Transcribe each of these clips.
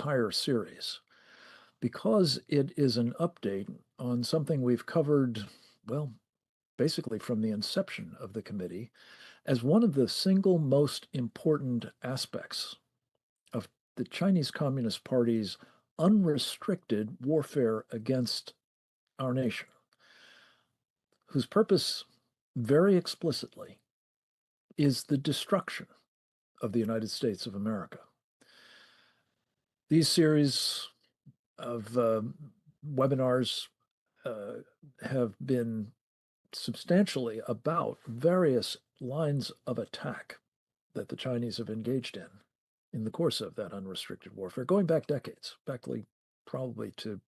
entire series because it is an update on something we've covered, well, basically from the inception of the committee as one of the single most important aspects of the Chinese Communist Party's unrestricted warfare against our nation, whose purpose very explicitly is the destruction of the United States of America. These series of webinars have been substantially about various lines of attack that the Chinese have engaged in the course of that unrestricted warfare, going back decades, probably to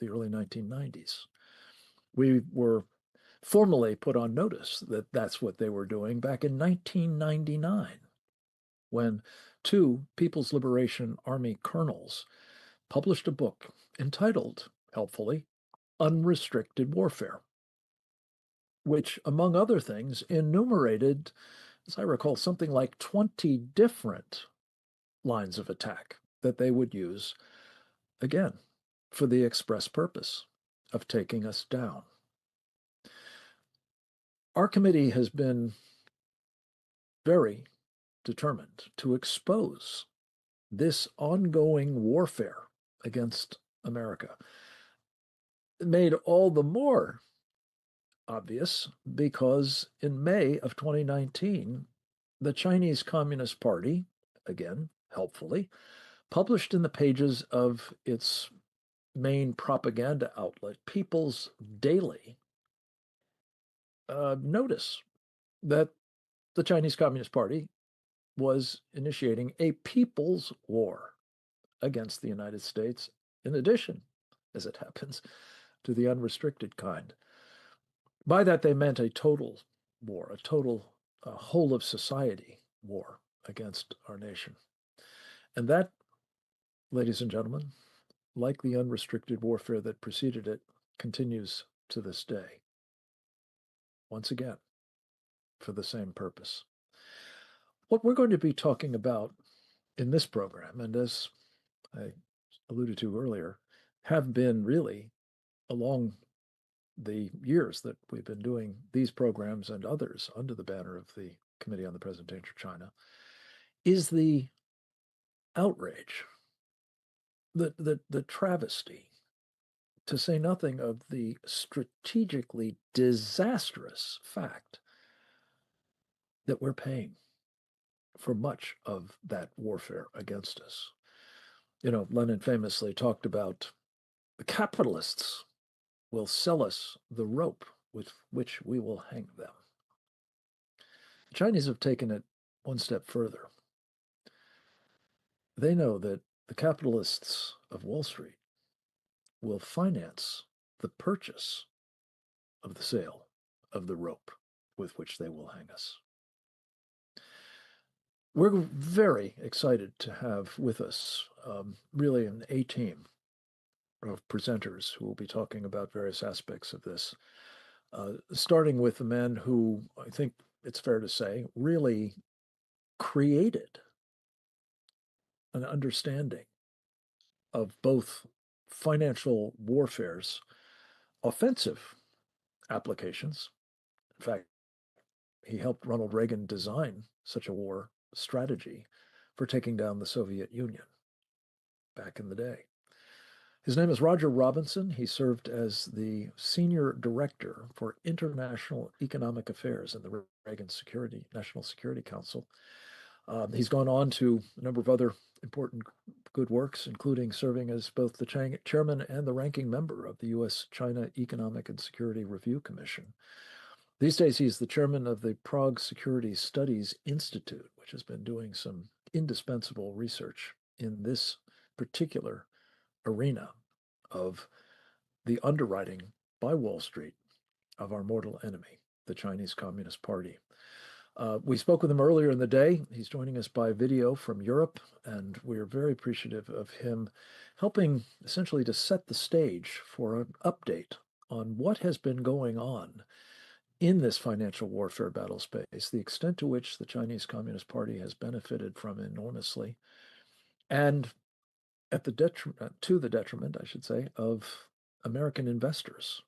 the early 1990s. We were formally put on notice that that's what they were doing back in 1999, when two People's Liberation Army colonels published a book entitled, helpfully, Unrestricted Warfare, which, among other things, enumerated, as I recall, something like 20 different lines of attack that they would use, again, for the express purpose of taking us down. Our committee has been very determined to expose this ongoing warfare against America. It made all the more obvious because in May of 2019, the Chinese Communist Party, again, helpfully, published in the pages of its main propaganda outlet, People's Daily, notice that the Chinese Communist Party was initiating a people's war against the United States, in addition, as it happens, to the unrestricted kind. By that, they meant a total war, a total whole of society war against our nation. And that, ladies and gentlemen, like the unrestricted warfare that preceded it, continues to this day. Once again, for the same purpose. What we're going to be talking about in this program, and as I alluded to earlier, have been really along the years that we've been doing these programs and others under the banner of the Committee on the Presentation of China, is the outrage, the travesty, to say nothing of the strategically disastrous fact that we're paying for much of that warfare against us. You know, Lenin famously talked about the capitalists will sell us the rope with which we will hang them. The Chinese have taken it one step further. They know that the capitalists of Wall Street will finance the purchase of the sale of the rope with which they will hang us. We're very excited to have with us really an A-team of presenters who will be talking about various aspects of this, starting with a man who I think it's fair to say really created an understanding of both financial warfare's offensive applications. In fact, he helped Ronald Reagan design such a war strategy for taking down the Soviet Union back in the day. His name is Roger Robinson. He served as the Senior Director for International Economic Affairs in the Reagan National Security Council. He's gone on to a number of other important good works, including serving as both the chairman and the ranking member of the U.S.-China Economic and Security Review Commission. These days, he's the chairman of the Prague Security Studies Institute, which has been doing some indispensable research in this particular arena of the underwriting by Wall Street of our mortal enemy, the Chinese Communist Party. We spoke with him earlier in the day. He's joining us by video from Europe, and we're very appreciative of him helping essentially to set the stage for an update on what has been going on in this financial warfare battle space, the extent to which the Chinese Communist Party has benefited from enormously, and to the detriment, I should say, of American investors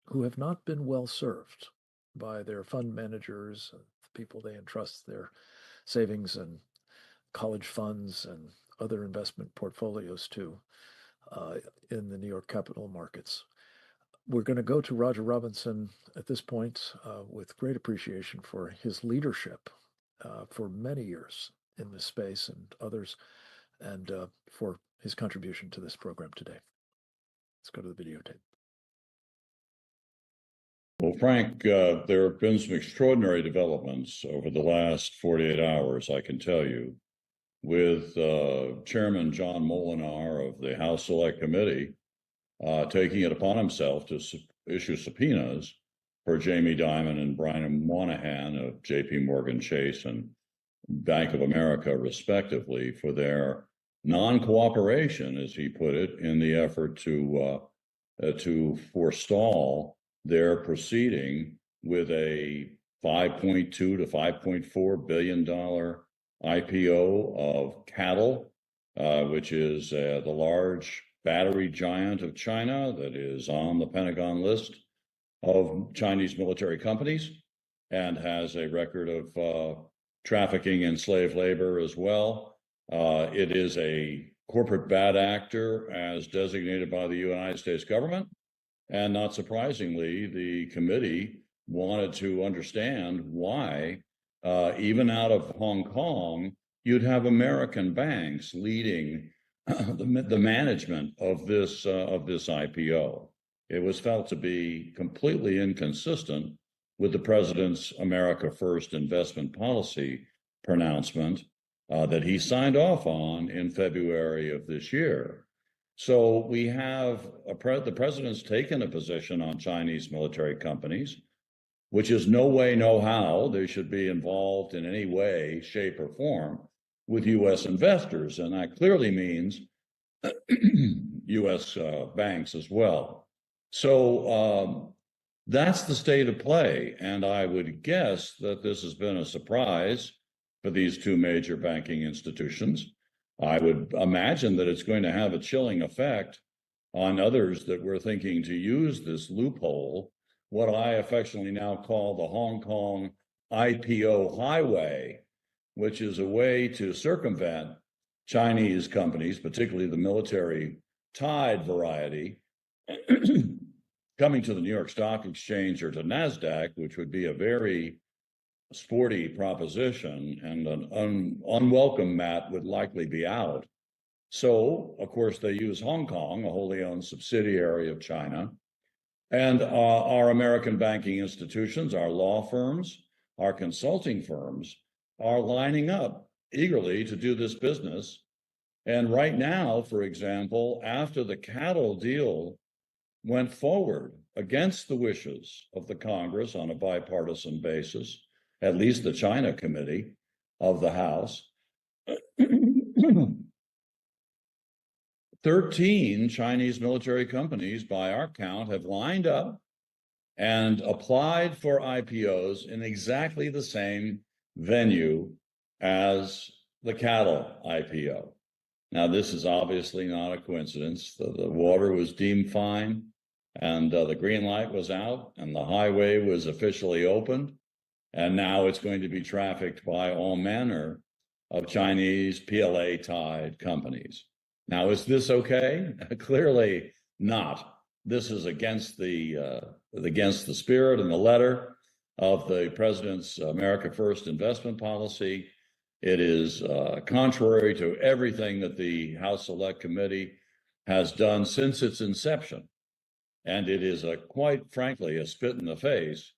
who have not been well served by their fund managers, the people they entrust their savings and college funds and other investment portfolios to in the New York capital markets. We're going to go to Roger Robinson at this point with great appreciation for his leadership for many years in this space and others, and for his contribution to this program today. Let's go to the videotape. Well, Frank, there have been some extraordinary developments over the last 48 hours, I can tell you, with Chairman John Moolenaar of the House Select Committee taking it upon himself to issue subpoenas for Jamie Dimon and Brian Moynihan of J.P. Morgan Chase and Bank of America, respectively, for their non-cooperation, as he put it, in the effort to forestall their proceeding with a $5.2 to $5.4 billion IPO of Cattle, which is the large battery giant of China that is on the Pentagon list of Chinese military companies and has a record of trafficking in slave labor as well. It is a corporate bad actor as designated by the United States government. And not surprisingly, the committee wanted to understand why, even out of Hong Kong, you'd have American banks leading the management of this IPO. It was felt to be completely inconsistent with the president's America First investment policy pronouncement that he signed off on in February of this year. So we have the president's taken a position on Chinese military companies, which is no way, no how they should be involved in any way, shape, or form with U.S. investors. And that clearly means U.S. banks as well. So that's the state of play. And I would guess that this has been a surprise for these two major banking institutions. I would imagine that it's going to have a chilling effect on others that were thinking to use this loophole, what I affectionately now call the Hong Kong IPO highway, which is a way to circumvent Chinese companies, particularly the military tied variety, coming to the New York Stock Exchange or to NASDAQ, which would be a very sporty proposition, and an unwelcome mat would likely be out. So, of course, they use Hong Kong, a wholly owned subsidiary of China, and our American banking institutions, our law firms, our consulting firms are lining up eagerly to do this business. And right now, for example, after the cattle deal went forward against the wishes of the Congress on a bipartisan basis, at least the China Committee of the House, 13 Chinese military companies, by our count, have lined up and applied for IPOs in exactly the same venue as the cattle IPO. Now, this is obviously not a coincidence. The water was deemed fine, and the green light was out, and the highway was officially opened. And now it's going to be trafficked by all manner of Chinese PLA-tied companies. Now, is this okay? Clearly not. This is against the spirit and the letter of the president's America First investment policy. It is contrary to everything that the House Select Committee has done since its inception. And it is quite frankly a spit in the face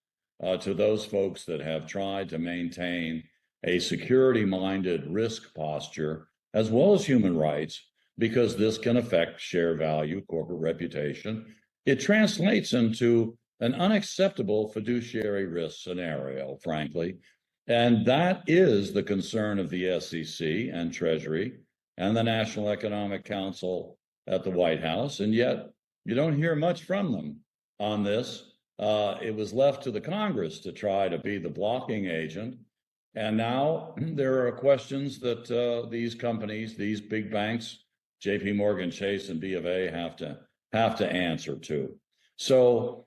to those folks that have tried to maintain a security-minded risk posture, as well as human rights, because this can affect share value, corporate reputation. It translates into an unacceptable fiduciary risk scenario, frankly. And that is the concern of the SEC and Treasury and the National Economic Council at the White House. And yet you don't hear much from them on this. It was left to the Congress to try to be the blocking agent. And now there are questions that these companies, these big banks, JP Morgan Chase and B of A have to answer to. So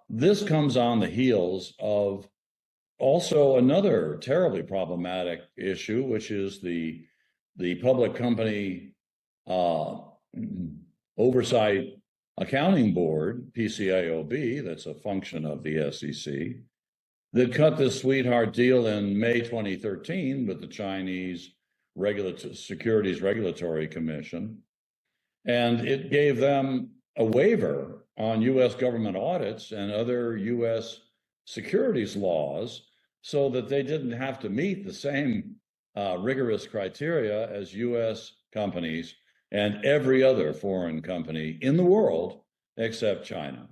this comes on the heels of also another terribly problematic issue, which is the Public Company Oversight Accounting Board, PCAOB, that's a function of the SEC, that cut this sweetheart deal in May 2013 with the Chinese Securities Regulatory Commission. And it gave them a waiver on U.S. government audits and other U.S. securities laws so that they didn't have to meet the same rigorous criteria as U.S. companies and every other foreign company in the world except China.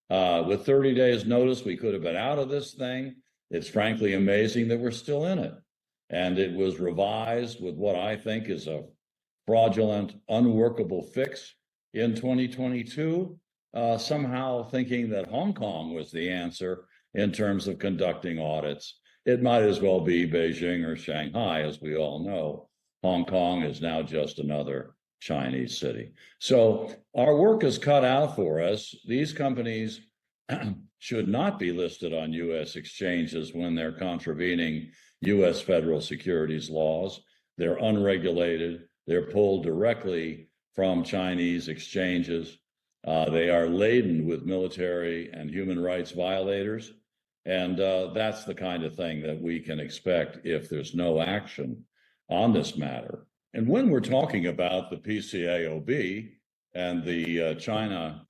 With 30 days notice, we could have been out of this thing. It's frankly amazing that we're still in it. And it was revised with what I think is a fraudulent, unworkable fix in 2022, somehow thinking that Hong Kong was the answer in terms of conducting audits. It might as well be Beijing or Shanghai, as we all know. Hong Kong is now just another Chinese city. So our work is cut out for us. These companies should not be listed on U.S. exchanges when they're contravening U.S. federal securities laws. They're unregulated. They're pulled directly from Chinese exchanges. They are laden with military and human rights violators. And that's the kind of thing that we can expect if there's no action on this matter. And when we're talking about the PCAOB and the China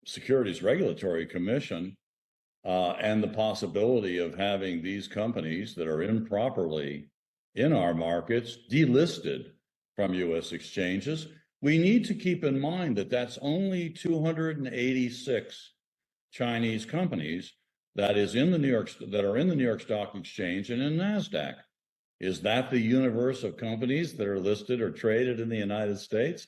Securities Regulatory Commission and the possibility of having these companies that are improperly in our markets delisted from U.S. exchanges, we need to keep in mind that that's only 286 Chinese companies that are in the New York Stock Exchange and in NASDAQ. Is that the universe of companies that are listed or traded in the United States?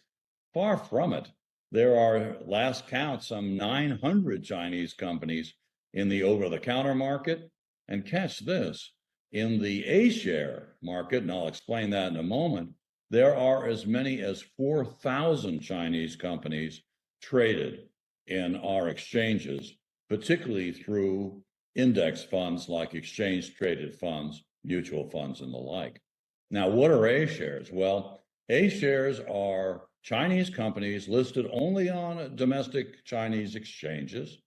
Far from it. There are, last count, some 900 Chinese companies in the over-the-counter market. And catch this, in the A-share market, and I'll explain that in a moment, there are as many as 4,000 Chinese companies traded in our exchanges, particularly through index funds like exchange-traded funds, mutual funds, and the like. Now, what are A-shares? Well, A-shares are Chinese companies listed only on domestic Chinese exchanges.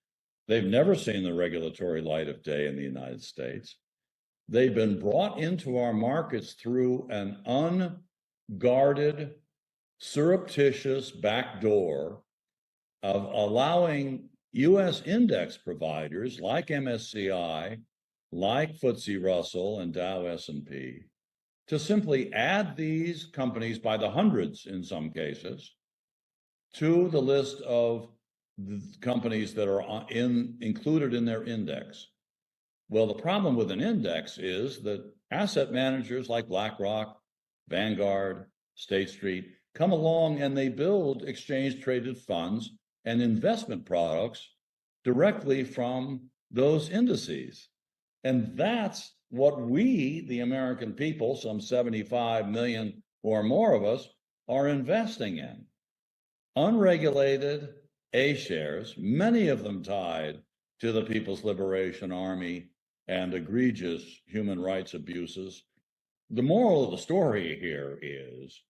They've never seen the regulatory light of day in the United States. They've been brought into our markets through an unguarded, surreptitious backdoor of allowing U.S. index providers like MSCI, like FTSE Russell and Dow S&P, to simply add these companies by the hundreds in some cases to the list of the companies that are included in their index. Well, the problem with an index is that asset managers like BlackRock, Vanguard, State Street come along and they build exchange-traded funds and investment products directly from those indices. And that's what we, the American people, some 75 million or more of us, are investing in. Unregulated A-shares, many of them tied to the People's Liberation Army and egregious human rights abuses. The moral of the story here is,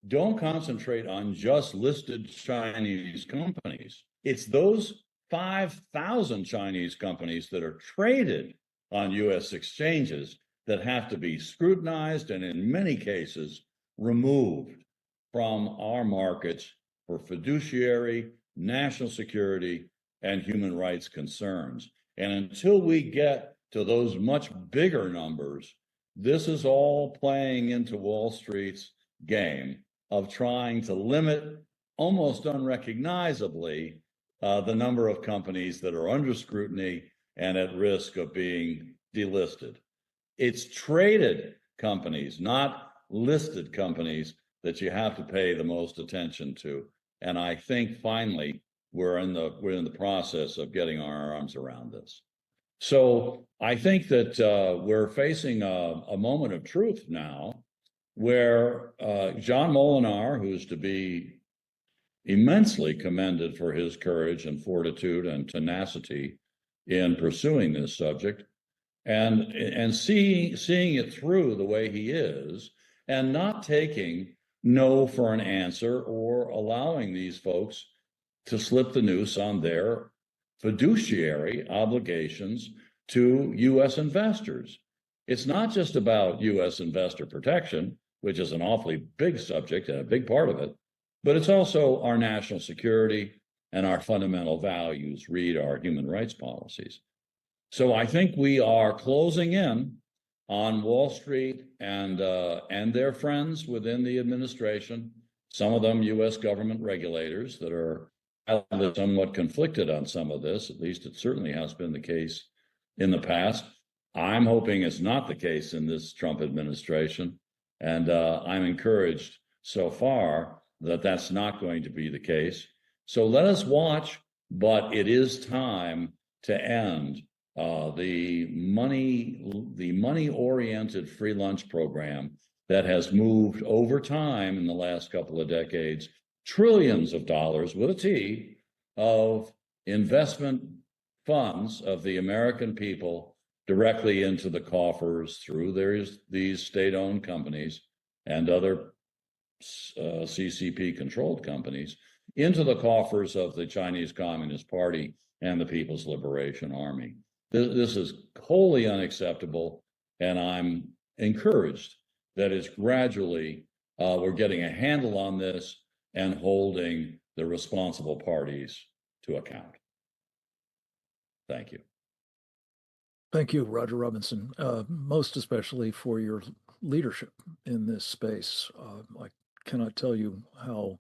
don't concentrate on just listed Chinese companies. It's those 5,000 Chinese companies that are traded on U.S. exchanges that have to be scrutinized and in many cases removed from our markets for fiduciary, national security, and human rights concerns. And until we get to those much bigger numbers, this is all playing into Wall Street's game of trying to limit almost unrecognizably the number of companies that are under scrutiny and at risk of being delisted. It's traded companies, not listed companies, that you have to pay the most attention to. And I think finally we're in the process of getting our arms around this. So I think that we're facing a moment of truth now where John Moolenaar, who's to be immensely commended for his courage and fortitude and tenacity in pursuing this subject, and seeing it through the way he is, and not taking no for an answer or allowing these folks to slip the noose on their fiduciary obligations to U.S. investors. It's not just about U.S. investor protection, which is an awfully big subject and a big part of it, but it's also our national security and our fundamental values, read our human rights policies. So I think we are closing in on Wall Street and their friends within the administration, some of them U.S. government regulators that are somewhat conflicted on some of this. At least it certainly has been the case in the past. I'm hoping it's not the case in this Trump administration, and I'm encouraged so far that that's not going to be the case. So let us watch, but it is time to end the money-oriented free lunch program that has moved over time in the last couple of decades trillions of dollars with a T of investment funds of the American people directly into the coffers through these state-owned companies and other CCP-controlled companies into the coffers of the Chinese Communist Party and the People's Liberation Army. This is wholly unacceptable, and I'm encouraged that it's gradually we're getting a handle on this and holding the responsible parties to account. Thank you. Thank you, Roger Robinson, most especially for your leadership in this space. I cannot tell you how